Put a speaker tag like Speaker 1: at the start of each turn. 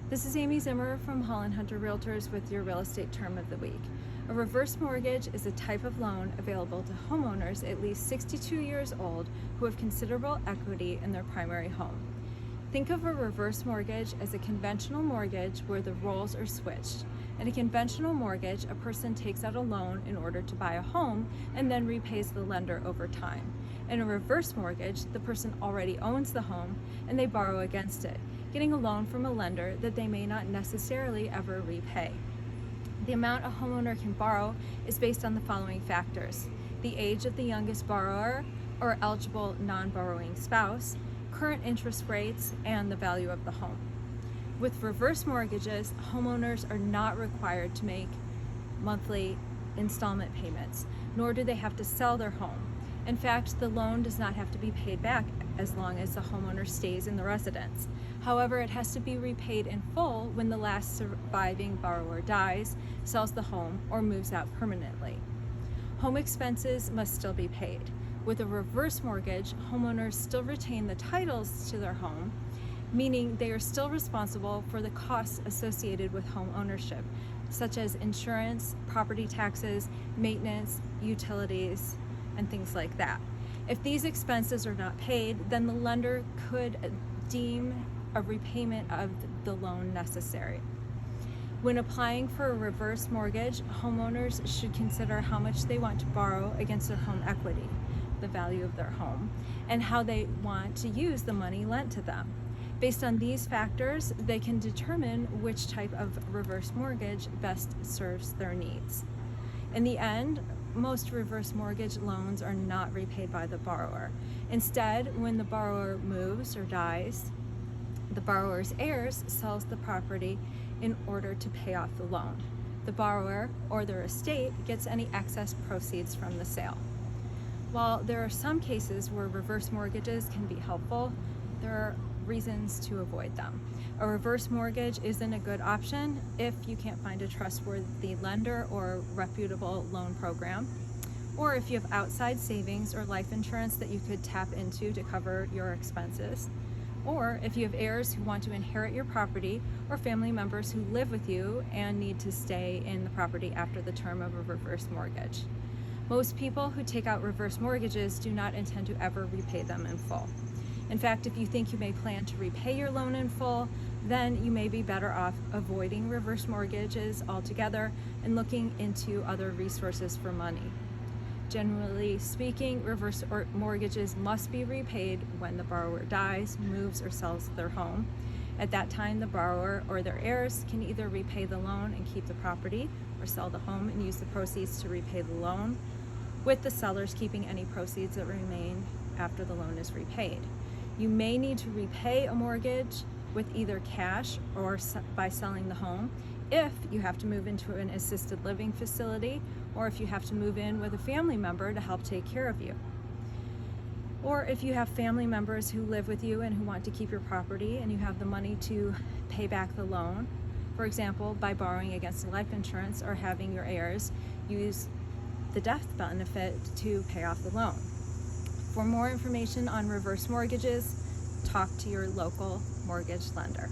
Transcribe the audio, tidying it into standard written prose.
Speaker 1: This is Amy Zimmer from Holland Hunter Realtors with your real estate term of the week. A reverse mortgage is a type of loan available to homeowners at least 62 years old who have considerable equity in their primary home. Think of a reverse mortgage as a conventional mortgage where the roles are switched. In a conventional mortgage, a person takes out a loan in order to buy a home and then repays the lender over time. In a reverse mortgage, the person already owns the home and they borrow against it, getting a loan from a lender that they may not necessarily ever repay. The amount a homeowner can borrow is based on the following factors: the age of the youngest borrower or eligible non-borrowing spouse, current interest rates, and the value of the home. With reverse mortgages, homeowners are not required to make monthly installment payments, nor do they have to sell their home. In fact, the loan does not have to be paid back as long as the homeowner stays in the residence. However, it has to be repaid in full when the last surviving borrower dies, sells the home, or moves out permanently. Home expenses must still be paid. With a reverse mortgage, homeowners still retain the titles to their home, meaning they are still responsible for the costs associated with home ownership, such as insurance, property taxes, maintenance, utilities, and things like that. If these expenses are not paid, then the lender could deem a repayment of the loan necessary. When applying for a reverse mortgage, homeowners should consider how much they want to borrow against their home equity, the value of their home, and how they want to use the money lent to them. Based on these factors, they can determine which type of reverse mortgage best serves their needs. In the end, most reverse mortgage loans are not repaid by the borrower. Instead, when the borrower moves or dies, the borrower's heirs sells the property in order to pay off the loan. The borrower or their estate gets any excess proceeds from the sale. While there are some cases where reverse mortgages can be helpful, there are reasons to avoid them. A reverse mortgage isn't a good option if you can't find a trustworthy lender or reputable loan program, or if you have outside savings or life insurance that you could tap into to cover your expenses, or if you have heirs who want to inherit your property, or family members who live with you and need to stay in the property after the term of a reverse mortgage. Most people who take out reverse mortgages do not intend to ever repay them in full. In fact, if you think you may plan to repay your loan in full, then you may be better off avoiding reverse mortgages altogether and looking into other resources for money. Generally speaking, reverse mortgages must be repaid when the borrower dies, moves, or sells their home. At that time, the borrower or their heirs can either repay the loan and keep the property, or sell the home and use the proceeds to repay the loan, with the sellers keeping any proceeds that remain after the loan is repaid. You may need to repay a mortgage with either cash or by selling the home if you have to move into an assisted living facility, or if you have to move in with a family member to help take care of you. Or if you have family members who live with you and who want to keep your property and you have the money to pay back the loan, for example, by borrowing against life insurance or having your heirs use the death benefit to pay off the loan. For more information on reverse mortgages, talk to your local mortgage lender.